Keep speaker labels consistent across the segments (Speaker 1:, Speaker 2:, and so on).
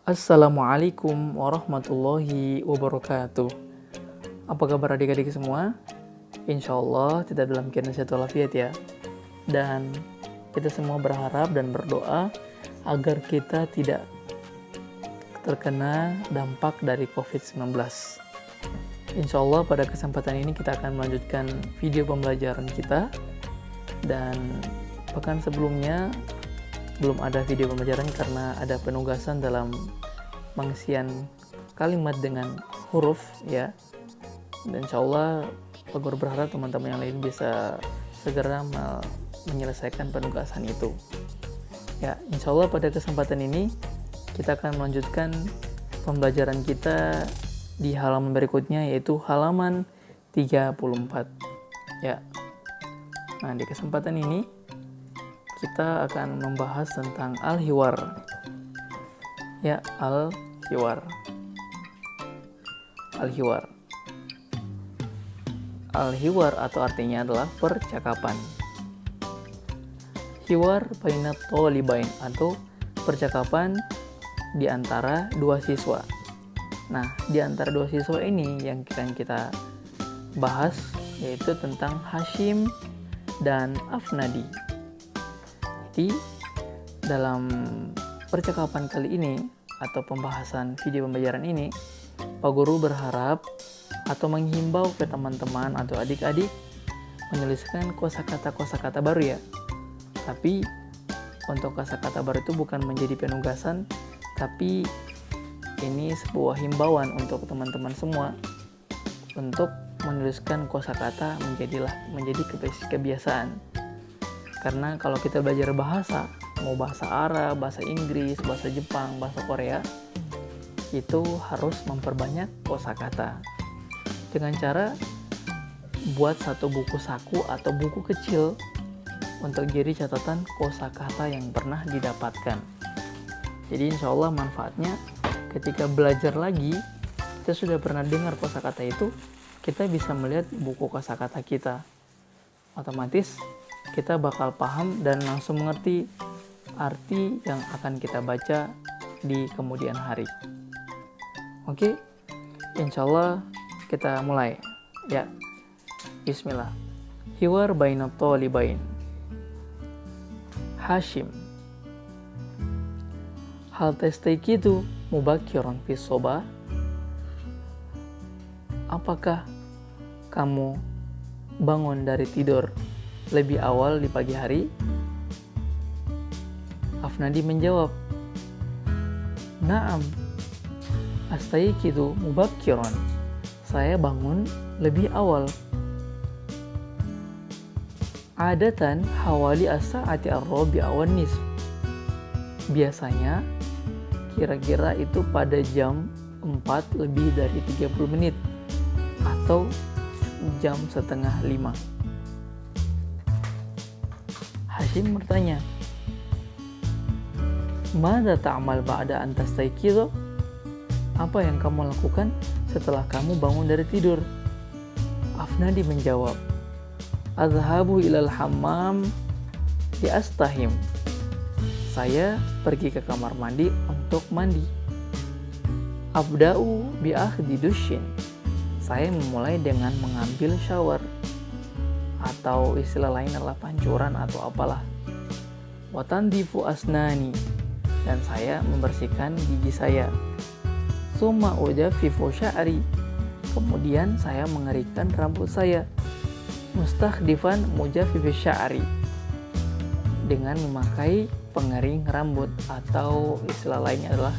Speaker 1: Assalamualaikum warahmatullahi wabarakatuh. Apa kabar adik-adik semua? Insya Allah tidak dalam keadaan sehat walafiat ya. Dan kita semua berharap dan berdoa agar kita tidak terkena dampak dari COVID-19. Insya Allah pada kesempatan ini kita akan melanjutkan video pembelajaran kita. Dan pekan sebelumnya belum ada video pembelajaran karena ada penugasan dalam pengisian kalimat dengan huruf ya. Dan insya Allah Pak Guru berharap teman-teman yang lain bisa segera menyelesaikan penugasan itu ya. Insya Allah pada kesempatan ini kita akan melanjutkan pembelajaran kita di halaman berikutnya, yaitu halaman 34 ya. Nah, di kesempatan ini kita akan membahas tentang al-hiwar ya. Al-hiwar atau artinya adalah percakapan. Hiwar bainat thalibain atau percakapan di antara dua siswa. Nah, di antara dua siswa ini yang kita bahas yaitu tentang Hashim dan Afnadi. Jadi dalam percakapan kali ini atau pembahasan video pembelajaran ini, Pak Guru berharap atau menghimbau ke teman-teman atau adik-adik menyelesaikan kosakata baru ya. Tapi untuk kosakata baru itu bukan menjadi penugasan, tapi ini sebuah himbauan untuk teman-teman semua untuk menuliskan kosakata menjadi kebiasaan. Karena kalau kita belajar bahasa, mau bahasa Arab, bahasa Inggris, bahasa Jepang, bahasa Korea, itu harus memperbanyak kosakata. Dengan cara buat satu buku saku atau buku kecil untuk jadi catatan kosakata yang pernah didapatkan. Jadi insya Allah manfaatnya ketika belajar lagi, kita sudah pernah dengar kosakata itu, kita bisa melihat buku kosakata kita. Otomatis kita bakal paham dan langsung mengerti arti yang akan kita baca di kemudian hari. Oke, insya Allah kita mulai ya. Bismillah. Hiwar bainat thalibain. Hashim, hal tastayqidu mubakkiran fi soba? Apakah kamu bangun dari tidur lebih awal di pagi hari? Afnadi menjawab, Naam, astayqidu mubakkiran. Saya bangun lebih awal. Adatan hawali as-sa'ati ar-rabi'a wan nisf. Biasanya kira-kira itu pada jam 4 lebih dari 30 menit atau jam setengah 5. Hashim bertanya, Mada ta'amal ba'da an tastayqidu? Apa yang kamu lakukan setelah kamu bangun dari tidur? Afnadi menjawab, Azhabu ilal hammam liastahim. Saya pergi ke kamar mandi untuk mandi. Abda'u bi akhdi dushin. Saya memulai dengan mengambil shower, atau istilah lain adalah pancuran atau apalah. Watandifu asnani. Dan saya membersihkan gigi saya. Summa ujafifu sya'ri. Kemudian saya mengeringkan rambut saya. Mustakhdifan mujafifi sya'ri. Dengan memakai pengering rambut atau istilah lainnya adalah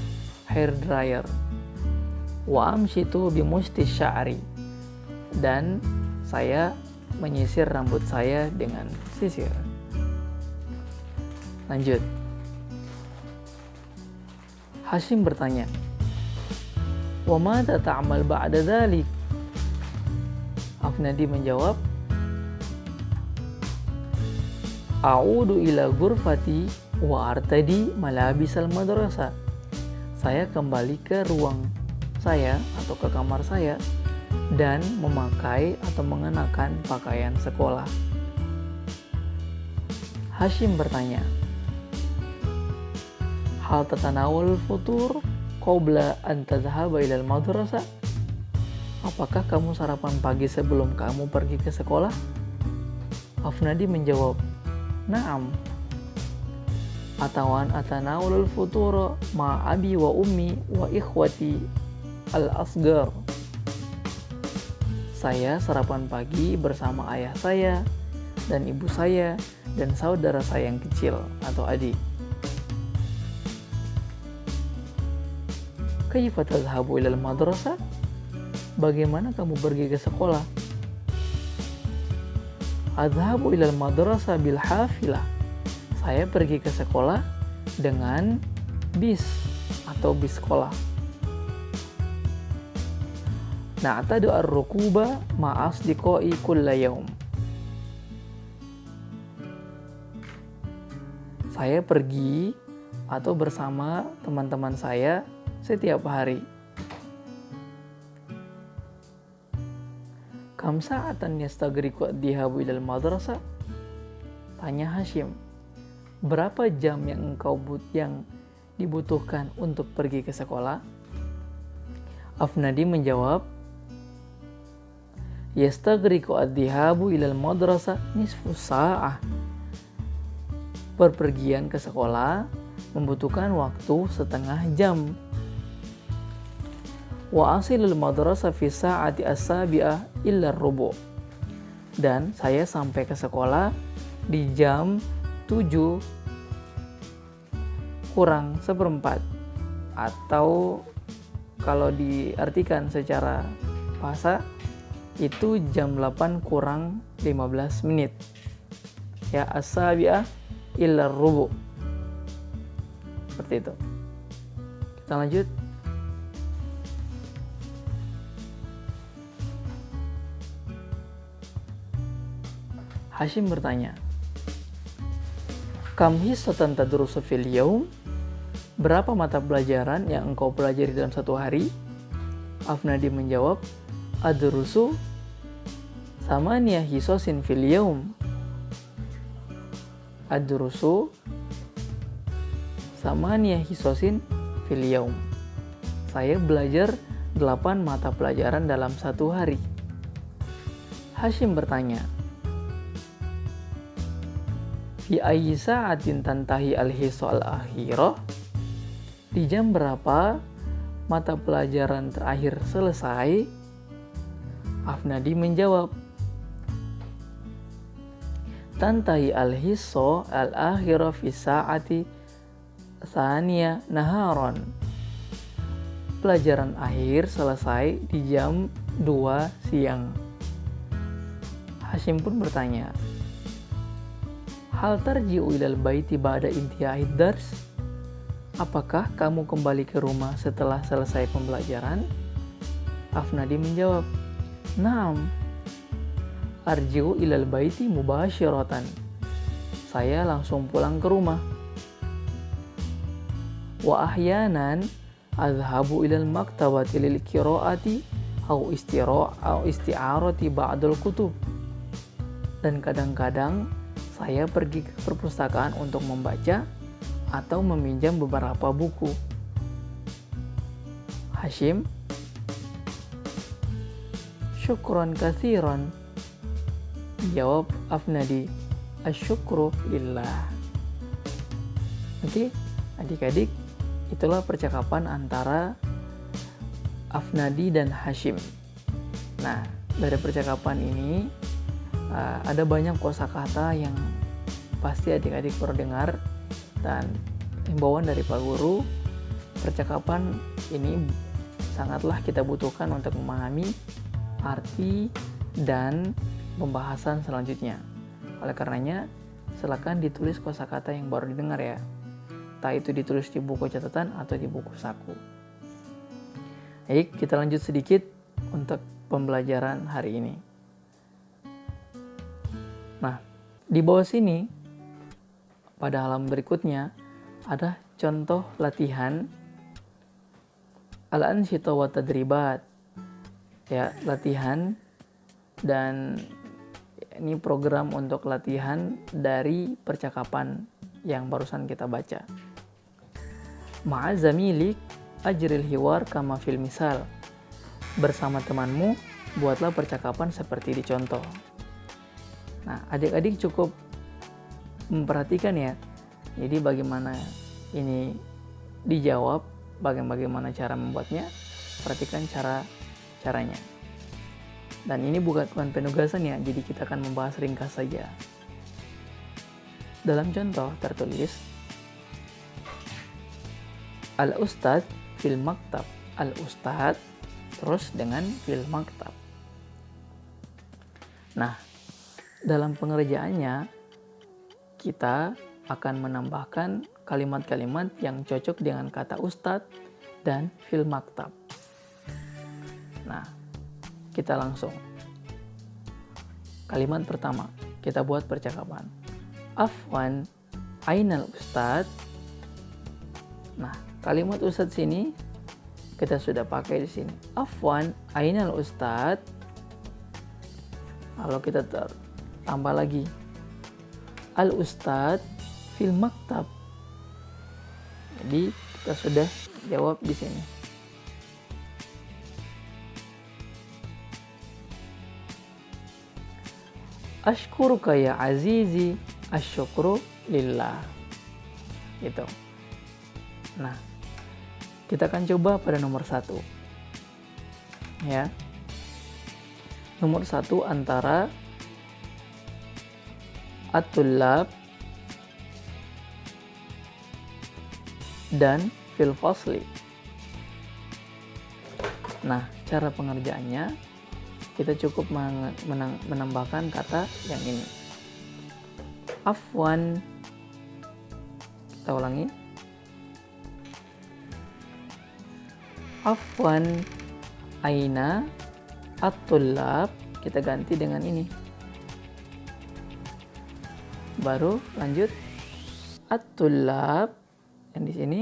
Speaker 1: hair dryer. Wa amshitu bimusti sya'ri. Dan saya menyisir rambut saya dengan sisir. Lanjut. Hashim bertanya, Wa madza ta'mal ba'da dzalik? Afnadi menjawab, A'udu ila ghurfati wa artadi malabisal madrasah. Saya kembali ke ruang saya atau ke kamar saya dan memakai atau mengenakan pakaian sekolah. Hashim bertanya, hal tatanawul futur? qabla an tadhhaba ilal madrasah? Apakah kamu sarapan pagi sebelum kamu pergi ke sekolah? Afnadi menjawab, na'am. Atawan atanawalul futuro ma abi wa ummi wa ikhwati al-asgar. Saya sarapan pagi bersama ayah saya dan ibu saya dan saudara saya yang kecil atau adik. Kaifa tadhhabu ilal madrasah? Bagaimana kamu pergi ke sekolah? Adhabu ilal madrasah bil hafilah. Saya pergi ke sekolah dengan bis atau bis sekolah. Na'tadu ar-rukuba ma'asdiqai kulla yaum. Saya pergi atau bersama teman-teman saya setiap hari. Kam sa'atan yastagriqu ad-dhihabu ilal madrasah? Tanya Hashim. Berapa jam yang yang dibutuhkan untuk pergi ke sekolah? Afnadi menjawab, yastagriqu ad-dhihabu ilal madrasah nisfu sa'ah. Perpergian ke sekolah membutuhkan waktu setengah jam. Wa asilul madrasah fi sa'ati as-sabi'ah illa rubu'. Dan saya sampai ke sekolah di jam 7 kurang seperempat, atau kalau diartikan secara bahasa itu jam 8 kurang 15 menit. Ya, as-sabi'ah illa rubu'. Seperti itu. Kita lanjut. Hashim bertanya, kam hissatan tadrusu fil yaum? Berapa mata pelajaran yang engkau pelajari dalam satu hari? Afnadi menjawab, adrusu samaniyah hisosin fil yaum. Adrusu samaniyah hisosin fil yaum. Saya belajar 8 mata pelajaran dalam satu hari. Hashim bertanya, fi ayyi sa'atin tantahi al-hissa al-akhirah? Di jam berapa mata pelajaran terakhir selesai? Afnadi menjawab, tantahi al-hissa al-akhirah fi sa'ati tsaniya naharon. Pelajaran akhir selesai di jam 2 siang. Hashim pun bertanya, hal tarji'u ilal baiti ba'da intiha'id dars? Apakah kamu kembali ke rumah setelah selesai pembelajaran? Afnadi menjawab, na'am. Arji'u ilal baiti mubashiratan. Saya langsung pulang ke rumah. Wa ahyanan adhabu ilal maktabati lil qiraati au isti'arati ba'dal kutub. Dan kadang-kadang saya pergi ke perpustakaan untuk membaca atau meminjam beberapa buku. Hashim, syukron katsiran. Jawab Afnadi, asyukru lillah. Oke, adik-adik, itulah percakapan antara Afnadi dan Hashim. Nah, dari percakapan ini ada banyak kosakata yang pasti adik-adik perlu dengar, dan himbauan dari Pak Guru, percakapan ini sangatlah kita butuhkan untuk memahami arti dan pembahasan selanjutnya. Oleh karenanya, silakan ditulis kosakata yang baru didengar ya. Entah itu ditulis di buku catatan atau di buku saku. Baik, kita lanjut sedikit untuk pembelajaran hari ini. Nah, di bawah sini pada halaman berikutnya ada contoh latihan al-ansyita wa tadribat. Ya, latihan, dan ini program untuk latihan dari percakapan yang barusan kita baca. Ma'a zamilik ajril hiwar kama fil misal. Bersama temanmu, buatlah percakapan seperti di contoh. Nah, adik-adik cukup memperhatikan ya. Jadi bagaimana ini dijawab, bagaimana cara membuatnya, perhatikan caranya. Dan ini bukan penugasan ya, jadi kita akan membahas ringkas saja. Dalam contoh tertulis, Al-Ustadz fil maktab. Al-Ustadz terus dengan fil maktab. Nah, dalam pengerjaannya kita akan menambahkan kalimat-kalimat yang cocok dengan kata ustadz dan fil maktab. Nah, kita langsung. Kalimat pertama, kita buat percakapan. Afwan, ainal ustadz. Nah, kalimat ustadz sini kita sudah pakai di sini. Afwan, ainal ustadz. Lalu kita tambah lagi. Al ustadz fil maktab. Jadi kita sudah jawab di sini. Ashkuruka ya azizi, asyukru lillah. Gitu. Nah, kita akan coba pada nomor 1. Ya. Nomor 1 antara at-tullab dan fil fasli. Nah, cara pengerjaannya kita cukup menambahkan kata yang ini. Afwan. Kita ulangi. Afwan aina at-tullab, kita ganti dengan ini. Baru lanjut at-tullab yang di sini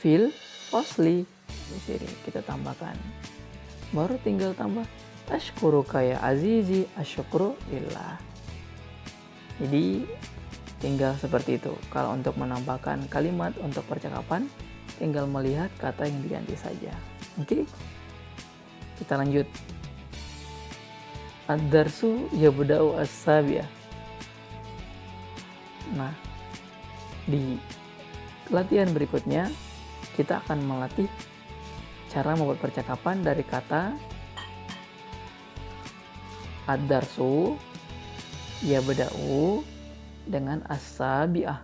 Speaker 1: fil fasli. Di sini kita tambahkan. Baru tinggal tambah ashkuruka ya azizi, asyukru lillah. Jadi tinggal seperti itu. Kalau untuk menambahkan kalimat untuk percakapan, tinggal melihat kata yang diganti saja. Oke? Kita lanjut. Ad-darsu yabda'u as-sabi'ah. Nah, di latihan berikutnya kita akan melatih cara membuat percakapan dari kata ad-darsu yabda'u dengan as-sabi'ah.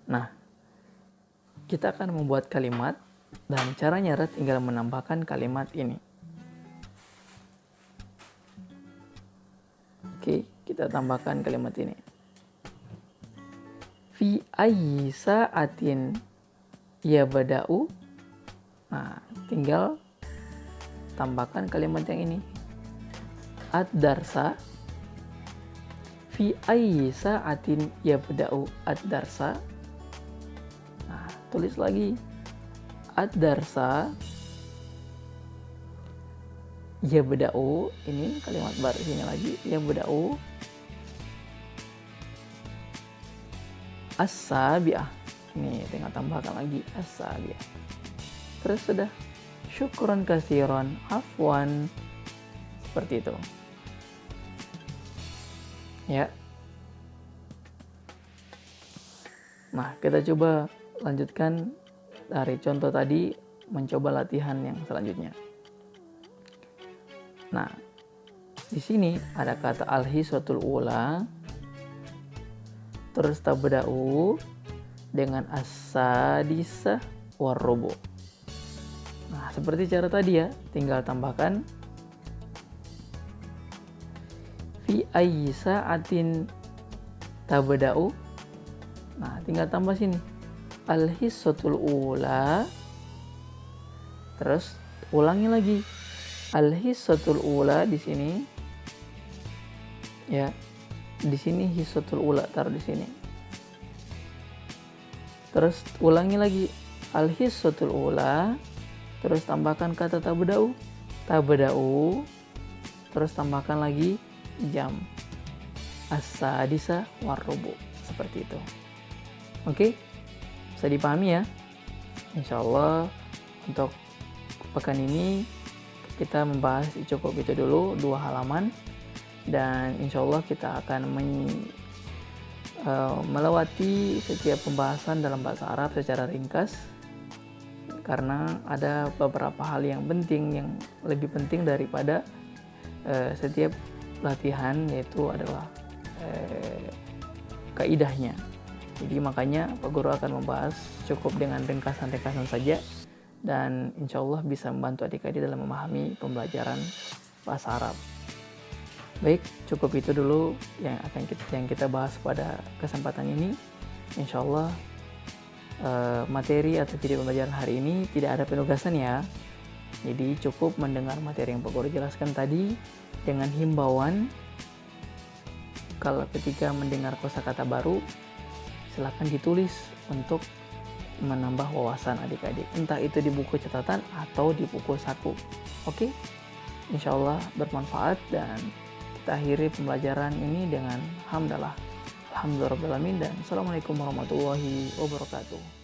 Speaker 1: Nah, kita akan membuat kalimat dan caranya tinggal menambahkan kalimat ini. Oke, kita tambahkan kalimat ini. Fi ayyi sa'atin yabda'u. Nah, tinggal tambahkan kalimat yang ini. Ad-darsa. Fi ayyi sa'atin yabda'u ad-darsa. Nah, tulis lagi. Ad-darsa yabda'u, ini kalimat baru sini lagi. Yabda'u as-sabi'ah. Ini tinggal tambahkan lagi as-sabi'ah. Terus sudah. Syukran katsiran, afwan. Seperti itu. Ya. Nah, kita coba lanjutkan dari contoh tadi, mencoba latihan yang selanjutnya. Nah, di sini ada kata al-hisatul ula, terus tabda'u dengan as-sadisah war-rubu'. Nah, seperti cara tadi ya, tinggal tambahkan fi ayyi sa'atin tabda'u. Nah, tinggal tambah sini al-hisatul ula, terus ulangi lagi al-hisatul ula di sini. Ya. Di sini hisatul ula, taruh di sini. Terus ulangi lagi al-hisatul ula, terus tambahkan kata tabda'u, terus tambahkan lagi jam as-sadisa war-rubu'. Seperti itu. Oke? Bisa dipahami ya? Insya Allah untuk pekan ini kita membahas cukup itu dulu, 2 halaman, dan insya Allah kita akan melewati setiap pembahasan dalam bahasa Arab secara ringkas, karena ada beberapa hal yang penting, yang lebih penting daripada setiap latihan, yaitu adalah kaidahnya. Jadi makanya Pak Guru akan membahas cukup dengan ringkasan-ringkasan saja, dan insya Allah bisa membantu adik-adik dalam memahami pembelajaran bahasa Arab. Baik, cukup itu dulu yang kita bahas pada kesempatan ini. Insya Allah materi atau video pembelajaran hari ini tidak ada penugasan ya. Jadi cukup mendengar materi yang Pak Guru jelaskan tadi, dengan himbauan kalau ketika mendengar kosakata baru silakan ditulis untuk menambah wawasan adik-adik, entah itu di buku catatan atau di buku saku. Oke, insya Allah bermanfaat, dan kita akhiri pembelajaran ini dengan hamdalah. Alhamdulillahirabbil alamin, dan assalamualaikum warahmatullahi wabarakatuh.